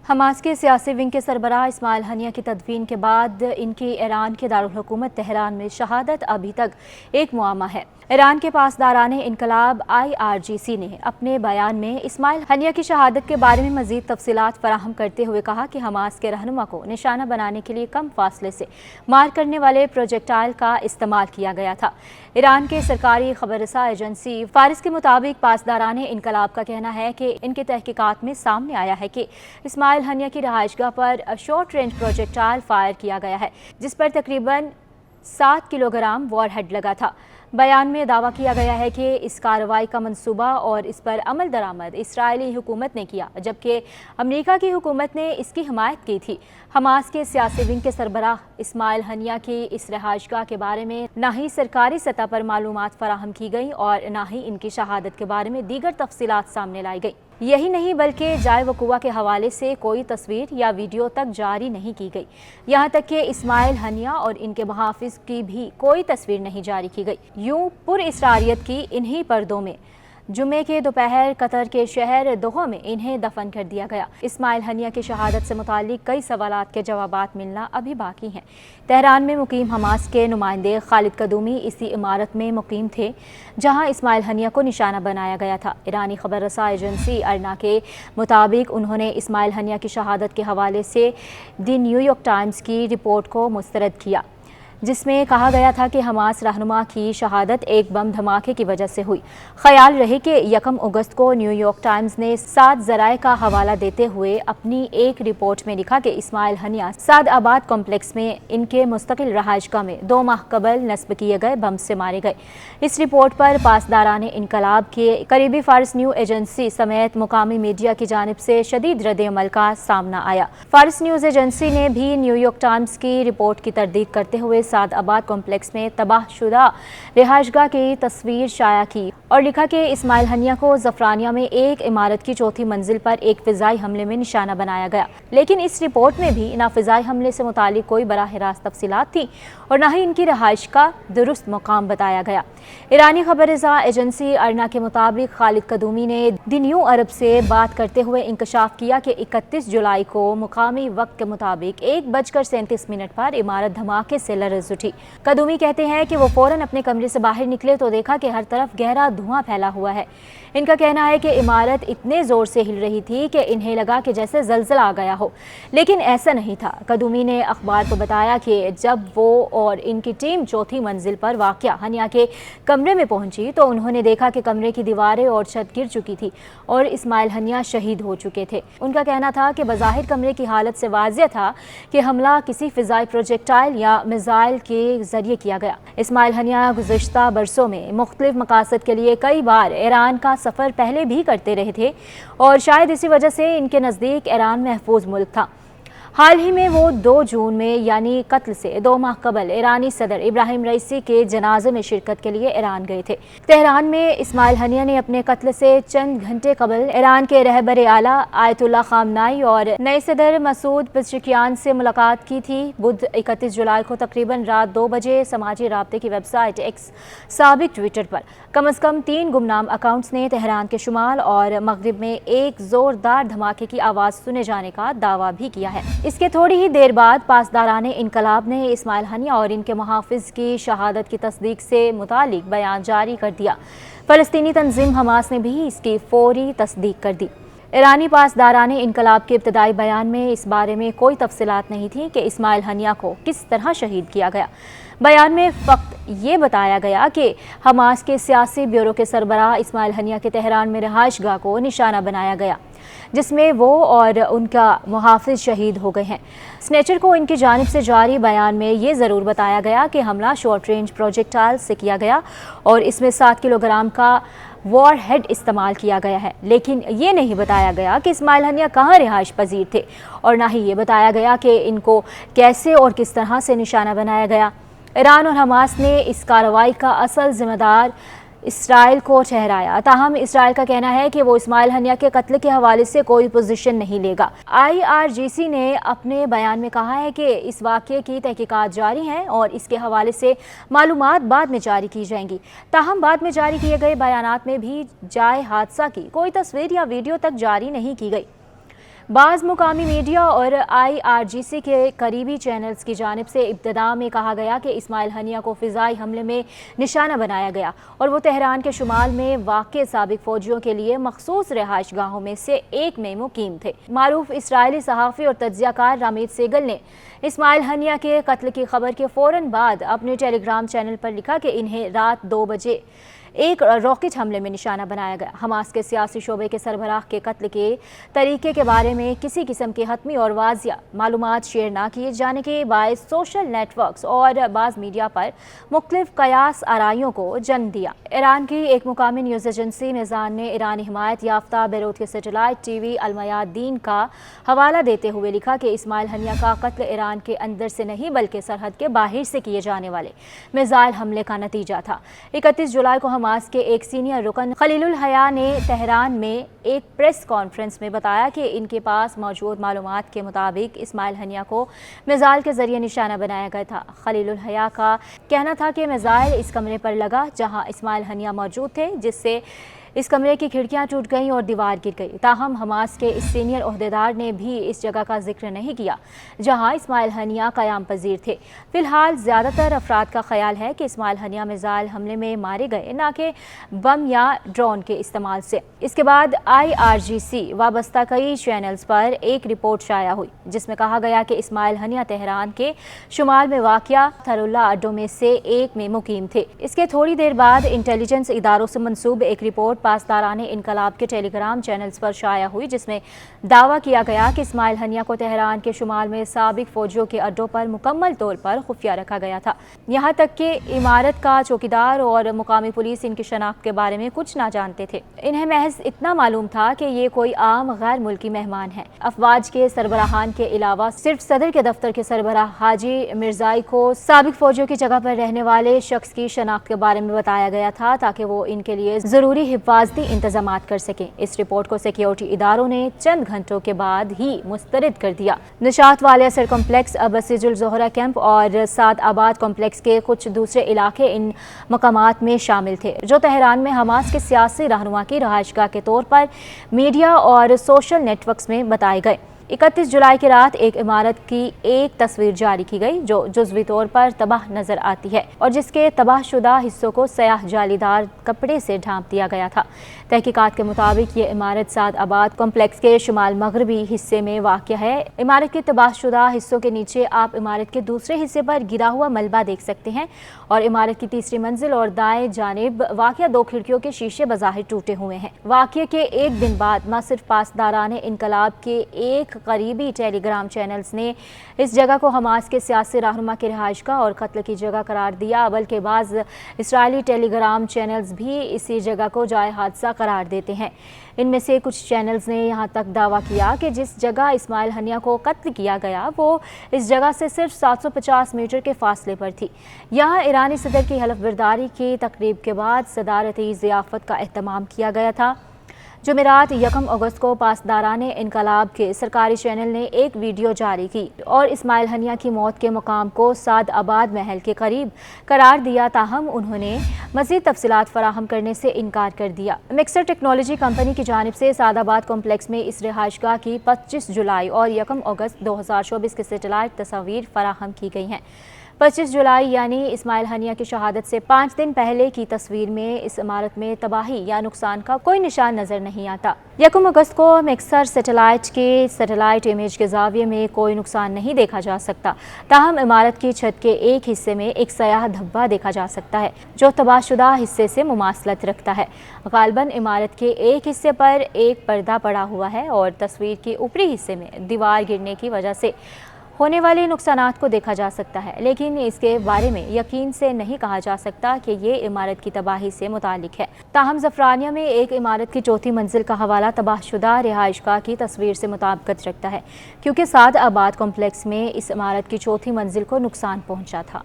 Hamas کے سیاسی wing کے سربراہ اسماعیل ہنیہ کی تدفین کے بعد ان کی ایران کے دارالحکومت تہران میں شہادت ابھی تک ایک معمہ ہے۔ ایران کے پاسداران انقلاب IRGC نے اپنے بیان میں اسماعیل ہنیہ کی شہادت کے بارے میں مزید تفصیلات فراہم کرتے ہوئے کہا کہ حماس کے رہنما کو نشانہ بنانے کے لیے کم فاصلے سے مار کرنے والے پروجیکٹائل کا استعمال کیا گیا تھا۔ ایران کے سرکاری خبر رساں ایجنسی فارس کے مطابق پاسداران انقلاب کا کہنا ہے کہ ان کے تحقیقات میں سامنے آیا ہے کہ اسماعیل ہنیہ کی رہائش گاہ پر شارٹ رینج پروجیکٹائل فائر کیا گیا ہے، جس پر تقریباً 7 کلو گرام وار ہیڈ لگا تھا۔ بیان میں دعویٰ کیا گیا ہے کہ اس کارروائی کا منصوبہ اور اس پر عمل درآمد اسرائیلی حکومت نے کیا، جبکہ امریکہ کی حکومت نے اس کی حمایت کی تھی۔ حماس کے سیاسی ونگ کے سربراہ اسماعیل ہنیہ کی اس رہائش گاہ کے بارے میں نہ ہی سرکاری سطح پر معلومات فراہم کی گئیں اور نہ ہی ان کی شہادت کے بارے میں دیگر تفصیلات سامنے لائی گئی۔ یہی نہیں بلکہ جائے وقوع کے حوالے سے کوئی تصویر یا ویڈیو تک جاری نہیں کی گئی، یہاں تک کہ اسماعیل ہنیہ اور ان کے محافظ کی بھی کوئی تصویر نہیں جاری کی گئی۔ یوں پر اسراریت کی انہی پردوں میں جمعے کے دوپہر قطر کے شہر دوحہ میں انہیں دفن کر دیا گیا۔ اسماعیل ہنیہ کی شہادت سے متعلق کئی سوالات کے جوابات ملنا ابھی باقی ہیں۔ تہران میں مقیم حماس کے نمائندے خالد قدومی اسی عمارت میں مقیم تھے جہاں اسماعیل ہنیہ کو نشانہ بنایا گیا تھا۔ ایرانی خبر رساں ایجنسی ارنا کے مطابق انہوں نے اسماعیل ہنیہ کی شہادت کے حوالے سے دی نیو یارک ٹائمز کی رپورٹ کو مسترد کیا، جس میں کہا گیا تھا کہ حماس رہنما کی شہادت ایک بم دھماکے کی وجہ سے ہوئی۔ خیال رہے کہ 1 اگست کو نیو یارک ٹائمز نے 7 ذرائع کا حوالہ دیتے ہوئے اپنی ایک رپورٹ میں لکھا کہ اسماعیل ہنیہ سعد آباد کمپلیکس میں ان کے مستقل رہائش گاہ میں 2 ماہ قبل نصب کیے گئے بم سے مارے گئے۔ اس رپورٹ پر پاسداران انقلاب کے قریبی فارس نیوز ایجنسی سمیت مقامی میڈیا کی جانب سے شدید رد عمل کا سامنا آیا۔ فارس نیوز ایجنسی نے بھی نیو یارک ٹائمز کی رپورٹ کی تردید کرتے ہوئے سعد آباد کمپلیکس میں تباہ شدہ رہائش گاہ کی تصویر شائع کی اور لکھا کہ اسماعیل ہنیہ کو زعفرانیہ میں ایک عمارت کی 4تھی منزل پر ایک فضائی حملے میں نشانہ بنایا گیا، لیکن اس رپورٹ میں بھی نہ فضائی حملے سے متعلق کوئی براہ راست تفصیلات تھیں اور نہ ہی ان کی رہائش کا درست مقام بتایا گیا۔ ایرانی خبر رساں ایجنسی ارنا کے مطابق خالد قدومی نے دی نیو عرب سے بات کرتے ہوئے انکشاف کیا کہ 31 جولائی کو مقامی وقت کے مطابق 1:37 پر عمارت دھماکے سے لرز اٹھی۔ قدومی کہتے ہیں کہ وہ فوراً اپنے کمرے سے باہر نکلے تو دیکھا کہ ہر طرف گہرا دھواں پھیلا ہوا ہے۔ ان کا کہنا ہے کہ عمارت اتنے زور سے ہل رہی تھی کہ انہیں لگا کہ جیسے زلزلہ آ گیا ہو، لیکن ایسا نہیں تھا۔ قدومی نے اخبار کو بتایا کہ جب وہ اور ان کی ٹیم 4تھی منزل پر واقع ہنیہ کے کمرے میں پہنچی تو انہوں نے دیکھا کہ کمرے کی دیواریں اور چھت گر چکی تھی اور اسماعیل ہنیہ شہید ہو چکے تھے۔ ان کا کہنا تھا کہ بظاہر کمرے کی حالت سے واضح تھا کہ حملہ کسی فضائی پروجیکٹائل یا میزائل کے ذریعے کیا گیا۔ اسماعیل ہنیہ گزشتہ برسوں میں مختلف مقاصد کے لیے کئی بار ایران کا سفر پہلے بھی کرتے رہے تھے اور شاید اسی وجہ سے ان کے نزدیک ایران محفوظ ملک تھا۔ حال ہی میں وہ 2 جون میں یعنی قتل سے 2 ماہ قبل ایرانی صدر ابراہیم رئیسی کے جنازے میں شرکت کے لیے ایران گئے تھے۔ تہران میں اسماعیل ہنیہ نے اپنے قتل سے چند گھنٹے قبل ایران کے رہبر اعلیٰ آیت اللہ خامنائی اور نئے صدر مسعود پزشکیان سے ملاقات کی تھی۔ بدھ 31 جولائی کو تقریباً رات 2 بجے سماجی رابطے کی ویب سائٹ ایکس سابق ٹویٹر پر کم از کم 3 گمنام اکاؤنٹس نے تہران کے شمال اور مغرب میں ایک زوردار دھماکے کی آواز سنے جانے کا دعویٰ بھی کیا ہے۔ اس کے تھوڑی ہی دیر بعد پاسداران انقلاب نے اسماعیل ہنیہ اور ان کے محافظ کی شہادت کی تصدیق سے متعلق بیان جاری کر دیا۔ فلسطینی تنظیم حماس نے بھی اس کی فوری تصدیق کر دی۔ ایرانی پاسداران انقلاب کے ابتدائی بیان میں اس بارے میں کوئی تفصیلات نہیں تھیں کہ اسماعیل ہنیہ کو کس طرح شہید کیا گیا۔ بیان میں فقط یہ بتایا گیا کہ حماس کے سیاسی بیورو کے سربراہ اسماعیل ہنیہ کے تہران میں رہائش گاہ کو نشانہ بنایا گیا، جس میں وہ اور ان کا محافظ شہید ہو گئے ہیں۔ سنیچر کو ان کی جانب سے جاری بیان میں یہ ضرور بتایا گیا کہ حملہ شارٹ رینج پروجیکٹائل سے کیا گیا اور اس میں 7 کلو گرام کا وار ہیڈ استعمال کیا گیا ہے، لیکن یہ نہیں بتایا گیا کہ اسماعیل ہنیہ کہاں رہائش پذیر تھے اور نہ ہی یہ بتایا گیا کہ ان کو کیسے اور کس طرح سے نشانہ بنایا گیا۔ ایران اور حماس نے اس کارروائی کا اصل ذمہ دار اسرائیل کو ٹھہرایا، تاہم اسرائیل کا کہنا ہے کہ وہ اسماعیل ہنیہ کے قتل کے حوالے سے کوئی پوزیشن نہیں لے گا۔ IRGC نے اپنے بیان میں کہا ہے کہ اس واقعے کی تحقیقات جاری ہیں اور اس کے حوالے سے معلومات بعد میں جاری کی جائیں گی، تاہم بعد میں جاری کیے گئے بیانات میں بھی جائے حادثہ کی کوئی تصویر یا ویڈیو تک جاری نہیں کی گئی۔ بعض مقامی میڈیا اور IRGC کے قریبی چینلز کی جانب سے ابتدا میں کہا گیا کہ اسماعیل ہنیہ کو فضائی حملے میں نشانہ بنایا گیا اور وہ تہران کے شمال میں واقع سابق فوجیوں کے لیے مخصوص رہائش گاہوں میں سے ایک میں مقیم تھے۔ معروف اسرائیلی صحافی اور تجزیہ کار رامید سیگل نے اسماعیل ہنیہ کے قتل کی خبر کے فوراً بعد اپنے ٹیلی گرام چینل پر لکھا کہ انہیں رات 2 بجے ایک راکٹ حملے میں نشانہ بنایا گیا۔ حماس کے سیاسی شعبے کے سربراہ کے قتل کے طریقے کے بارے میں کسی قسم کی حتمی اور واضح معلومات شیئر نہ کیے جانے کے باعث سوشل نیٹ ورکس اور بعض میڈیا پر مختلف قیاس آرائیوں کو جنم دیا۔ ایران کی ایک مقامی نیوز ایجنسی میزان نے ایرانی حمایت یافتہ بیروت کے سیٹلائٹ ٹی وی المیادین کا حوالہ دیتے ہوئے لکھا کہ اسماعیل ہنیہ کا قتل ایران کے اندر سے نہیں بلکہ سرحد کے باہر سے کیے جانے والے میزائل حملے کا نتیجہ تھا۔ 31 جولائی کو حماس کے ایک سینئر رکن خلیل الحیا نے تہران میں ایک پریس کانفرنس میں بتایا کہ ان کے پاس موجود معلومات کے مطابق اسماعیل ہنیہ کو میزائل کے ذریعے نشانہ بنایا گیا تھا۔ خلیل الحیا کا کہنا تھا کہ میزائل اس کمرے پر لگا جہاں اسماعیل ہنیہ موجود تھے، جس سے اس کمرے کی کھڑکیاں ٹوٹ گئیں اور دیوار گر گئی۔ تاہم حماس کے اس سینئر عہدیدار نے بھی اس جگہ کا ذکر نہیں کیا جہاں اسماعیل ہنیہ قیام پذیر تھے۔ فی الحال زیادہ تر افراد کا خیال ہے کہ اسماعیل ہنیہ میزائل حملے میں مارے گئے، نہ کہ بم یا ڈرون کے استعمال سے۔ اس کے بعد IRGC وابستہ کئی چینلز پر ایک رپورٹ شائع ہوئی جس میں کہا گیا کہ اسماعیل ہنیہ تہران کے شمال میں واقع تھراللہ اڈوں میں سے ایک میں مقیم تھے۔ اس کے تھوڑی دیر بعد انٹیلیجنس اداروں سے منسوب ایک رپورٹ پاسداران انقلاب کے ٹیلی گرام چینلز پر شائع ہوئی جس میں دعویٰ کیا گیا کہ اسماعیل ہنیہ کو تہران کے شمال میں سابق فوجیوں کے اڈوں پر مکمل طور پر خفیہ رکھا گیا تھا، یہاں تک کہ عمارت کا چوکیدار اور مقامی پولیس ان کی شناخت کے بارے میں کچھ نہ جانتے تھے۔ انہیں محض اتنا معلوم تھا کہ یہ کوئی عام غیر ملکی مہمان ہے۔ افواج کے سربراہان کے علاوہ صرف صدر کے دفتر کے سربراہ حاجی مرزائی کو سابق فوجیوں کی جگہ پر رہنے والے شخص کی شناخت کے بارے میں بتایا گیا تھا تاکہ وہ ان کے لیے ضروری حفاظتی انتظامات کر سکیں۔ اس رپورٹ کو سیکیورٹی اداروں نے چند گھنٹوں کے بعد ہی مسترد کر دیا۔ نشاط والے اثر کمپلیکس، بسیج الزہرہ کیمپ اور سعد آباد کمپلیکس کے کچھ دوسرے علاقے ان مقامات میں شامل تھے جو تہران میں حماس کے سیاسی رہنما کی رہائش گاہ کے طور پر میڈیا اور سوشل نیٹ ورکس میں بتائے گئے۔ 31 جولائی کی رات ایک عمارت کی ایک تصویر جاری کی گئی جو جزوی طور پر تباہ نظر آتی ہے اور جس کے تباہ شدہ حصوں کو سیاہ جالی دار کپڑے سے ڈھانپ دیا گیا تھا۔ تحقیقات کے مطابق یہ عمارت سعد آباد کمپلیکس کے شمال مغربی حصے میں واقع ہے۔ عمارت کے تباہ شدہ حصوں کے نیچے آپ عمارت کے دوسرے حصے پر گرا ہوا ملبہ دیکھ سکتے ہیں اور عمارت کی تیسری منزل اور دائیں جانب واقع 2 کھڑکیوں کے شیشے بظاہر ٹوٹے ہوئے ہیں۔ واقعے کے ایک دن بعد نہ صرف پاسداران انقلاب کے ایک قریبی ٹیلی گرام چینلز نے اس جگہ کو حماس کے سیاسی رہنما کی رہائش گاہ اور قتل کی جگہ قرار دیا بلکہ بعض اسرائیلی ٹیلی گرام چینلز بھی اسی جگہ کو جائے حادثہ قرار دیتے ہیں۔ ان میں سے کچھ چینلز نے یہاں تک دعویٰ کیا کہ جس جگہ اسماعیل ہنیہ کو قتل کیا گیا وہ اس جگہ سے صرف 750 میٹر کے فاصلے پر تھی۔ یہاں ایرانی صدر کی حلف برداری کی تقریب کے بعد صدارتی ضیافت کا اہتمام کیا گیا تھا۔ جمعرات 1 اگست کو پاسداران انقلاب کے سرکاری چینل نے ایک ویڈیو جاری کی اور اسماعیل ہنیہ کی موت کے مقام کو سعد آباد محل کے قریب قرار دیا، تاہم انہوں نے مزید تفصیلات فراہم کرنے سے انکار کر دیا۔ مکسر ٹیکنالوجی کمپنی کی جانب سے سعد آباد کمپلیکس میں اس رہائش گاہ کی 25 جولائی اور 1 اگست 2024 کے سیٹلائٹ تصاویر فراہم کی گئی ہیں۔ 25 جولائی یعنی اسماعیل ہنیہ کی شہادت سے 5 دن پہلے کی تصویر میں اس عمارت میں تباہی یا نقصان کا کوئی نشان نظر نہیں آتا۔ 1 اگست کو مکسر سیٹلائٹ کے سیٹلائٹ امیج کے زاویے میں کوئی نقصان نہیں دیکھا جا سکتا، تاہم عمارت کی چھت کے ایک حصے میں ایک سیاہ دھبا دیکھا جا سکتا ہے جو تباہ شدہ حصے سے مماثلت رکھتا ہے۔ غالباً عمارت کے ایک حصے پر ایک پردہ پڑا ہوا ہے اور تصویر کے اوپری حصے میں دیوار گرنے کی وجہ سے ہونے والے نقصانات کو دیکھا جا سکتا ہے، لیکن اس کے بارے میں یقین سے نہیں کہا جا سکتا کہ یہ عمارت کی تباہی سے متعلق ہے۔ تاہم زعفرانیہ میں ایک عمارت کی 4تھی منزل کا حوالہ تباہ شدہ رہائش گاہ کی تصویر سے مطابقت رکھتا ہے کیونکہ سعد آباد کمپلیکس میں اس عمارت کی 4تھی منزل کو نقصان پہنچا تھا۔